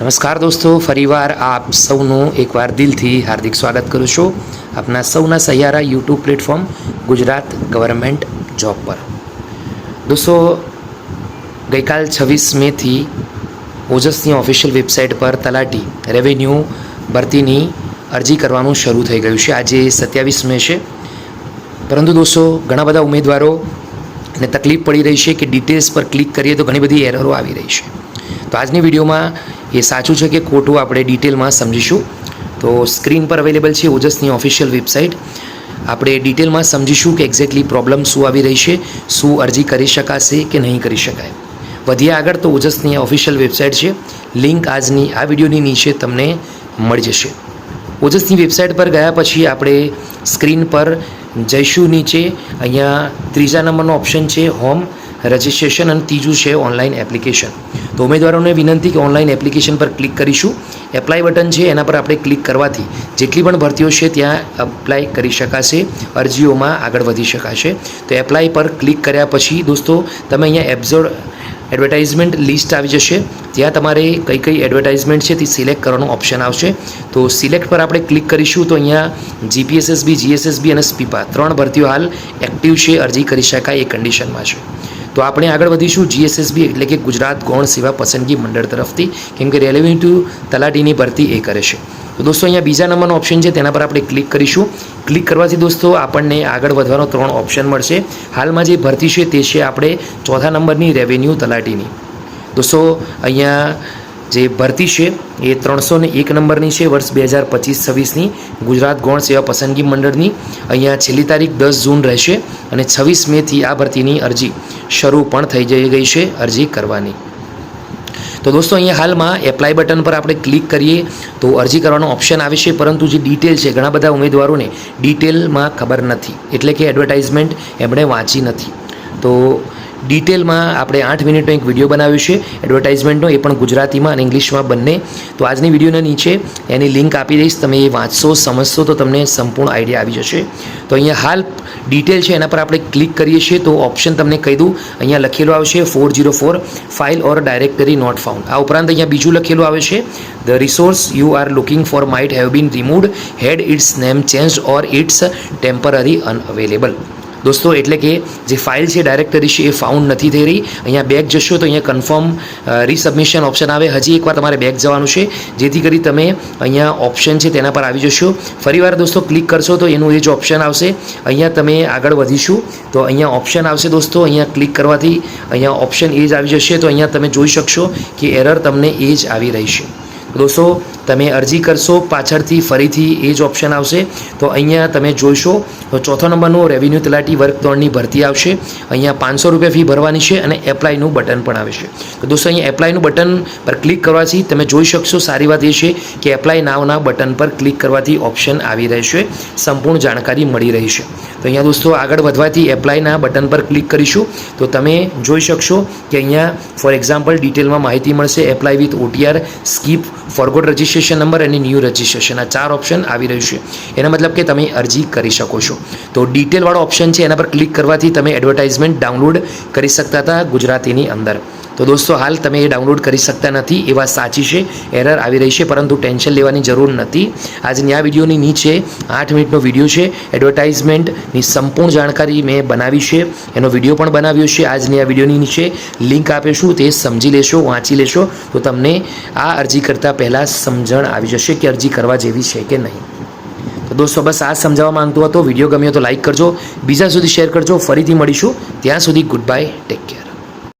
નમસ્કાર દોસ્તો, ફરીવાર આપ સૌનું એકવાર દિલથી હાર્દિક સ્વાગત કરું છું આપના સૌના સહિયારા YouTube platform Gujarat government job પર। દોસ્તો, ગઈકાલ 26 મેથી ઓજસની ઓફિશિયલ વેબસાઇટ પર તલાટી રેવન્યુ ભરતીની અરજી કરવાનું શરૂ થઈ ગયું છે। આજે 27 મે છે, પરંતુ દોસ્તો ઘણા બધા ઉમેદવારોને તકલીફ પડી રહી છે કે ડિટેલ્સ પર ક્લિક કરીએ તો ઘણી બધી એરરો આવી રહી છે। તો આજની વિડીયોમાં એ સાચું છે કે ખોટું આપણે ડિટેલમાં સમજીશું। તો સ્ક્રીન પર અવેલેબલ છે ઓજસની ઓફિશિયલ વેબસાઇટ। આપણે ડિટેલમાં સમજીશું કે એક્ઝેક્ટલી પ્રોબ્લેમ શું આવી રહી છે, શું અરજી કરી શકાશે કે નહીં કરી શકાય। વધીએ આગળ તો ઓજસની ઓફિશિયલ વેબસાઇટ છે, લિંક આજની આ વિડીયોની નીચે તમને મળી જશે। ઓજસની વેબસાઇટ પર ગયા પછી આપણે સ્ક્રીન પર જઈશું। નીચે અહીંયા ત્રીજા નંબરનો ઓપ્શન છે હોમ રજિસ્ટ્રેશન અને ત્રીજું છે ઓનલાઈન એપ્લિકેશન। તો ઉમેદવારોને વિનંતી કે ઓનલાઈન એપ્લિકેશન પર ક્લિક કરીશું। એપ્લાય બટન છે એના પર આપણે ક્લિક કરવાથી જેટલી પણ ભરતીઓ છે ત્યાં એપ્લાય કરી શકાશે, અરજીઓમાં આગળ વધી શકાશે। તો એપ્લાય પર ક્લિક કર્યા પછી દોસ્તો તમે અહીંયા એબ્ઝોર્ડ એડવર્ટાઇઝમેન્ટ લિસ્ટ આવી જશે। ત્યાં તમારે કઈ કઈ એડવર્ટાઇઝમેન્ટ છે તે સિલેક્ટ કરવાનો ઓપ્શન આવશે। તો સિલેક્ટ પર આપણે ક્લિક કરીશું તો અહીંયા જીપીએસએસબી, જીએસએસબી અને સ્પીપા 3 ભરતીઓ હાલ એક્ટિવ છે, અરજી કરી શકાય એ કન્ડિશનમાં છે। તો આપણે આગળ વધીશું જીએસએસબી એટલે કે ગુજરાત ગૌણ સેવા પસંદગી મંડળ તરફથી, કેમ કે રેલેવન્ટ તલાટીની ભરતી એ કરે છે। તો દોસ્તો અહીંયા બીજા નંબરનો ઓપ્શન છે તેના પર આપણે ક્લિક કરીશું। ક્લિક કરવાથી દોસ્તો આપણને આગળ વધવાનો 3 ઓપ્શન મળશે। હાલમાં જે ભરતી છે તે છે આપણે 4થા નંબરની રેવન્યુ તલાટીની। દોસ્તો અહીંયા જે ભરતી છે એ 301 નંબરની છે, વર્ષ 2025-26ની ગુજરાત ગૌણ સેવા પસંદગી મંડળની। અહીંયા છેલ્લી તારીખ 10 જૂન રહેશે અને 26 મેથી આ ભરતીની અરજી શરૂ પણ થઈ ગઈ છે અરજી કરવાની। તો દોસ્તો અહીંયા હાલમાં એપ્લાય બટન પર આપણે ક્લિક કરીએ તો અરજી કરવાનો ઓપ્શન આવે છે, પરંતુ જે ડિટેલ છે ઘણા બધા ઉમેદવારોને ડિટેલમાં ખબર નથી, એટલે કે એડવર્ટાઇઝમેન્ટ એમણે વાંચી નથી। તો ડિટેલમાં આપણે 8 મિનિટનો એક વિડીયો બનાવ્યો છે એડવર્ટાઇઝમેન્ટનો, એ પણ ગુજરાતીમાં અને ઇંગ્લિશમાં બંને। તો આજની વિડીયોના નીચે એની લિંક આપી દઈશ, તમે એ વાંચશો, સમજશો તો તમને સંપૂર્ણ આઈડિયા આવી જશે। તો અહીંયા હાલ ડિટેલ છે એના પર આપણે ક્લિક કરીએ છીએ તો ઓપ્શન તમને કહી દઉં, અહીંયા લખેલું આવશે 404 file or directory not found. આ ઉપરાંત અહીંયા બીજું લખેલું આવે છે the resource you are looking for might have been removed, had its name change or its temporary unavailable. દોસ્તો એટલે કે જે ફાઇલ છે ડાયરેક્ટરી છે એ ફાઉન્ડ નથી થઈ રહી। અહીંયા બેક જશો તો અહીંયા કન્ફર્મ રીસબમિશન ઓપ્શન આવે, હજી એકવાર તમારે બેક જવાનું છે જેથી કરી તમે અહીંયા ઓપ્શન છે તેના પર આવી જશો। ફરીવાર દોસ્તો ક્લિક કરશો તો એનું એ જ ઓપ્શન આવશે। અહીંયા તમે આગળ વધીશું તો અહીંયા ઓપ્શન આવશે દોસ્તો, અહીંયા ક્લિક કરવાથી અહીંયા ઓપ્શન એ જ આવી જશે। તો અહીંયા તમે જોઈ શકશો કે એરર તમને એ જ આવી રહી છે। દોસ્તો તમે અરજી કરશો પાછળથી ફરીથી એ જ ઓપ્શન આવશે। તો અહીંયા તમે જોઈશો તો 4થા નંબરનું રેવન્યુ તલાટી વર્ગ 3ની ભરતી આવશે। અહીંયા 500 રૂપિયા ફી ભરવાની છે અને એપ્લાયનું બટન પણ આવે છે। તો દોસ્તો અહીંયા એપ્લાયનું બટન પર ક્લિક કરવાથી તમે જોઈ શકશો, સારી વાત એ છે કે એપ્લાય નાવના બટન પર ક્લિક કરવાથી ઓપ્શન આવી રહેશે, સંપૂર્ણ જાણકારી મળી રહી છે। તો અહીંયા દોસ્તો આગળ વધવાથી એપ્લાયના બટન પર ક્લિક કરીશું તો તમે જોઈ શકશો કે અહીંયા ફોર એક્ઝામ્પલ ડિટેલમાં માહિતી મળશે, apply with OTR, skip, forgot registration number અને ન્યૂ રજિસ્ટ્રેશન, આ 4 ઓપ્શન આવી રહ્યું છે। એના મતલબ કે તમે અરજી કરી શકો છો। તો ડિટેલવાળો ઓપ્શન છે એના પર ક્લિક કરવાથી તમે એડવર્ટાઇઝમેન્ટ ડાઉનલોડ કરી શકતા હતા ગુજરાતીની અંદર। તો દોસ્તો હાલ તમે એ ડાઉનલોડ કરી શકતા નથી, એ વાત સાચી છે, એરર આવી રહી છે, પરંતુ ટેન્શન લેવાની જરૂર નથી। આજની આ વિડીયોની નીચે 8 મિનિટનો વિડીયો છે, એડવર્ટાઇઝમેન્ટની સંપૂર્ણ જાણકારી મેં બનાવી છે, એનો વિડીયો પણ બનાવ્યો છે। આજની આ વિડીયોની નીચે લિંક આપીશું, તે સમજી લેશો, વાંચી લેશો તો તમને આ અરજી કરતાં પહેલાં સમજણ આવી જશે કે અરજી કરવા જેવી છે કે નહીં। તો દોસ્તો બસ આ સમજાવવા માંગતો હતો। વિડીયો ગમ્યો તો લાઇક કરજો, બીજા સુધી શેર કરજો। ફરીથી મળીશું, ત્યાં સુધી ગુડ બાય, ટેક કેર।